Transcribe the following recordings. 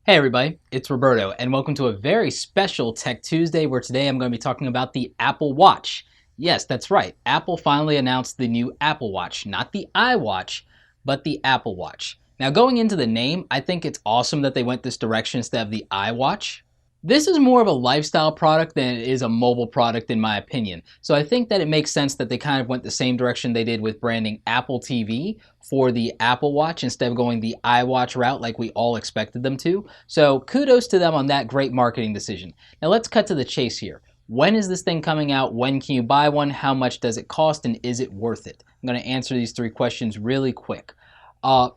Hey everybody, it's Roberto, and welcome to a very special Tech Tuesday where today I'm going to be talking about the Apple Watch. Yes, that's right. Apple finally announced the new Apple Watch, not the iWatch, but the Apple Watch. Now, going into the name, I think it's awesome that they went this direction instead of the iWatch. This is more of a lifestyle product than it is a mobile product in my opinion. So I think that it makes sense that they kind of went the same direction they did with branding Apple TV for the Apple Watch instead of going the iWatch route like we all expected them to. So kudos to them on that great marketing decision. Now let's cut to the chase here. When is this thing coming out? When can you buy one? How much does it cost? And is it worth it? I'm going to answer these three questions really quick.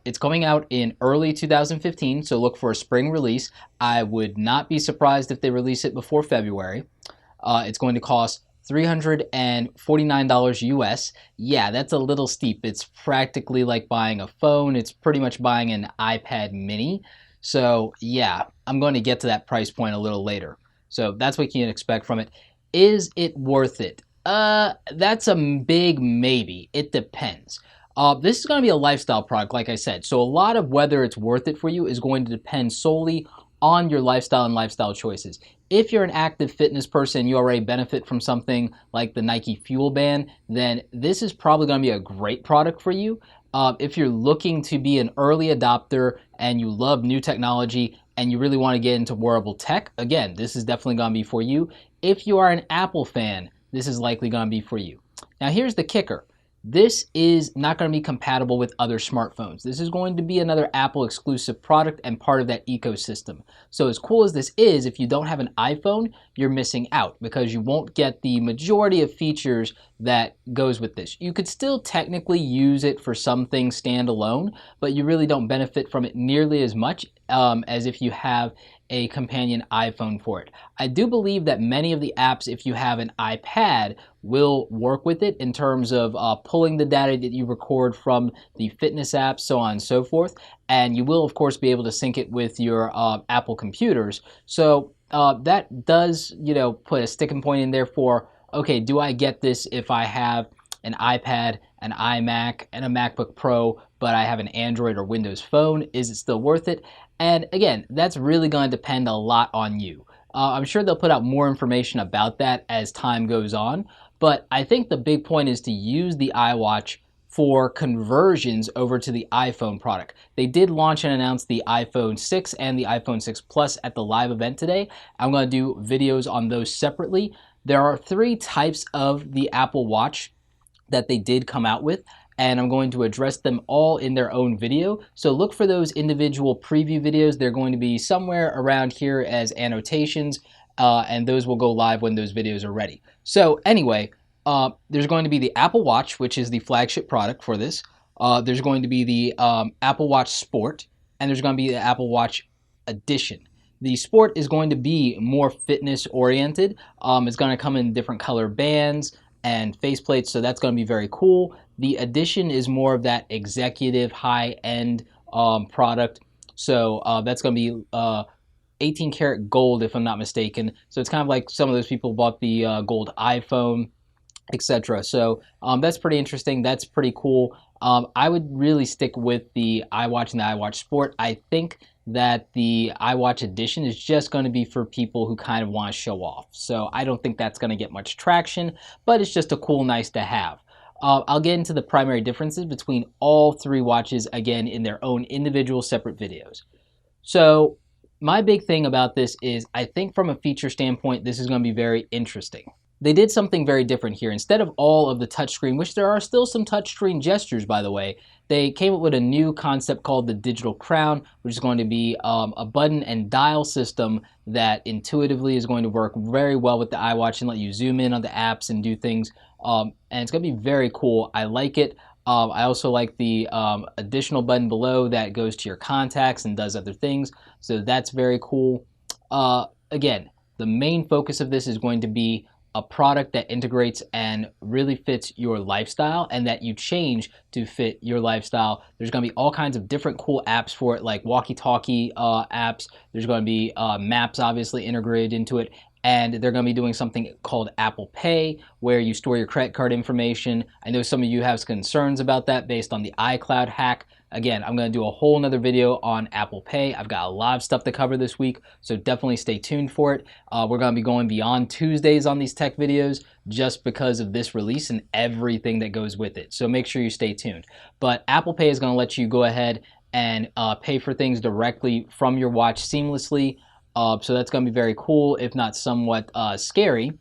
It's coming out in early 2015, so look for a spring release. I would not be surprised if they release it before February. It's going to cost $349 US. Yeah, that's a little steep. It's practically like buying a phone. It's pretty much buying an iPad mini. So yeah, I'm going to get to that price point a little later. So that's what you can expect from it. Is it worth it? That's a big maybe. It depends. This is going to be a lifestyle product, like I said. So a lot of whether it's worth it for you is going to depend solely on your lifestyle and lifestyle choices. If you're an active fitness person, you already benefit from something like the Nike Fuel Band, then this is probably going to be a great product for you. If you're looking to be an early adopter and you love new technology and you really want to get into wearable tech, again, this is definitely going to be for you. If you are an Apple fan, this is likely going to be for you. Now here's the kicker. This is not going to be compatible with other smartphones. This is going to be another Apple exclusive product and part of that ecosystem. So as cool as this is, if you don't have an iPhone, you're missing out because you won't get the majority of features that goes with this. You could still technically use it for some things standalone, but you really don't benefit from it nearly as much as if you have a companion iPhone for it. I do believe that many of the apps, if you have an iPad, will work with it in terms of pulling the data that you record from the fitness apps, so on and so forth. And you will, of course, be able to sync it with your Apple computers. So that does, put a sticking point in there for, okay, do I get this if I have an iPad, an iMac, and a MacBook Pro, but I have an Android or Windows phone? Is it still worth it? And again, that's really going to depend a lot on you. I'm sure they'll put out more information about that as time goes on, but I think the big point is to use the iWatch for conversions over to the iPhone product. They did launch and announce the iPhone 6 and the iPhone 6 Plus at the live event today. I'm going to do videos on those separately. There are three types of the Apple Watch that they did come out with, and I'm going to address them all in their own video. So look for those individual preview videos. They're going to be somewhere around here as annotations, and those will go live when those videos are ready. So anyway, there's going to be the Apple Watch, which is the flagship product for this. There's going to be the Apple Watch Sport, and there's going to be the Apple Watch Edition. The Sport is going to be more fitness oriented. It's going to come in different color bands and faceplates, so that's going to be very cool. The Edition is more of that executive high-end product, so that's going to be 18 karat gold if I'm not mistaken. So it's kind of like some of those people bought the gold iPhone, etc. So that's pretty interesting. That's pretty cool. I would really stick with the iWatch and the iWatch Sport. I think that the iWatch Edition is just going to be for people who kind of want to show off. So I don't think that's going to get much traction, but it's just a cool, nice to have. I'll get into the primary differences between all three watches again in their own individual separate videos. So my big thing about this is I think from a feature standpoint, this is going to be very interesting. They did something very different here. Instead of all of the touchscreen, which there are still some touchscreen gestures, by the way, they came up with a new concept called the Digital Crown, which is going to be a button and dial system that intuitively is going to work very well with the iWatch and let you zoom in on the apps and do things. And it's going to be very cool. I like it. I also like the additional button below that goes to your contacts and does other things. So that's very cool. Again, the main focus of this is going to be a product that integrates and really fits your lifestyle and that you change to fit your lifestyle. There's going to be all kinds of different cool apps for it, like walkie-talkie apps. There's going to be maps obviously integrated into it. And they're going to be doing something called Apple Pay, where you store your credit card information. I know some of you have concerns about that based on the iCloud hack. Again, I'm going to do a whole nother video on Apple Pay. I've got a lot of stuff to cover this week, so definitely stay tuned for it. We're going to be going beyond Tuesdays on these tech videos just because of this release and everything that goes with it. So make sure you stay tuned. But Apple Pay is going to let you go ahead and pay for things directly from your watch seamlessly. So that's going to be very cool, if not somewhat scary.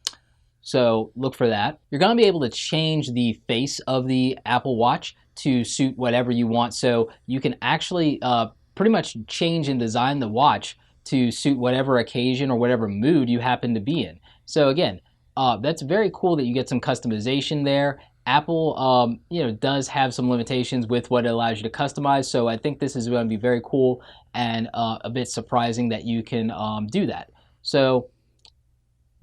So look for that. You're going to be able to change the face of the Apple Watch to suit whatever you want. So you can actually pretty much change and design the watch to suit whatever occasion or whatever mood you happen to be in. So again, that's very cool that you get some customization there. Apple, does have some limitations with what it allows you to customize. So I think this is going to be very cool and a bit surprising that you can do that. So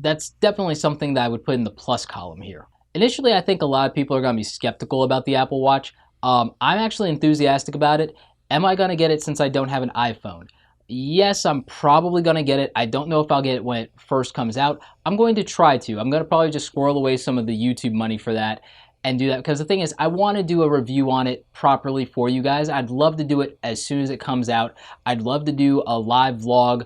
that's definitely something that I would put in the plus column here. Initially, I think a lot of people are going to be skeptical about the Apple Watch. I'm actually enthusiastic about it. Am I going to get it since I don't have an iPhone? Yes, I'm probably going to get it. I don't know if I'll get it when it first comes out. I'm going to try to. I'm going to probably just squirrel away some of the YouTube money for that and do that, because the thing is, I want to do a review on it properly for you guys. I'd love to do it as soon as it comes out. I'd love to do a live vlog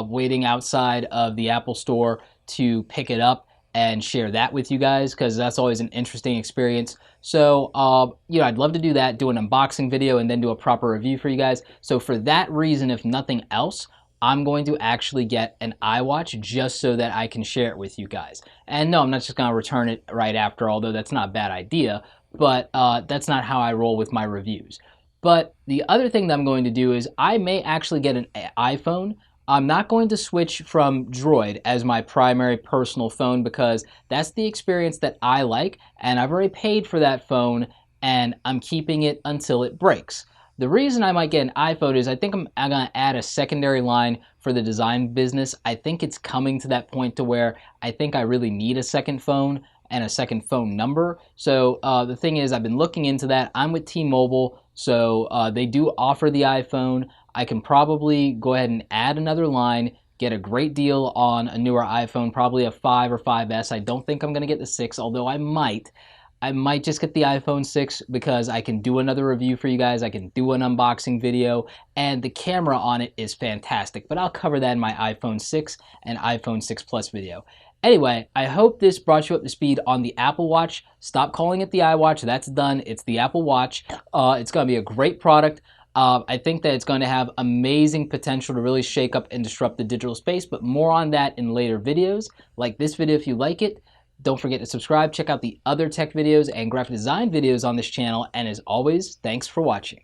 waiting outside of the Apple Store to pick it up and share that with you guys, because that's always an interesting experience. So, I'd love to do that, do an unboxing video, and then do a proper review for you guys. So for that reason, if nothing else, I'm going to actually get an iWatch just so that I can share it with you guys. And no, I'm not just going to return it right after, although that's not a bad idea, but that's not how I roll with my reviews. But the other thing that I'm going to do is I may actually get an iPhone. I'm not going to switch from Droid as my primary personal phone because that's the experience that I like, and I've already paid for that phone and I'm keeping it until it breaks. The reason I might get an iPhone is I think I'm going to add a secondary line for the design business. I think it's coming to that point to where I think I really need a second phone and a second phone number. So the thing is, I've been looking into that. I'm with T-Mobile, so they do offer the iPhone. I can probably go ahead and add another line, get a great deal on a newer iPhone, probably a 5 or 5S. I don't think I'm going to get the 6, although I might. I might just get the iPhone 6 because I can do another review for you guys. I can do an unboxing video, and the camera on it is fantastic. But I'll cover that in my iPhone 6 and iPhone 6 Plus video. Anyway, I hope this brought you up to speed on the Apple Watch. Stop calling it the iWatch. That's done. It's the Apple Watch. It's going to be a great product. I think that it's going to have amazing potential to really shake up and disrupt the digital space, but more on that in later videos. Like this video if you like it. Don't forget to subscribe, check out the other tech videos and graphic design videos on this channel, and as always, thanks for watching.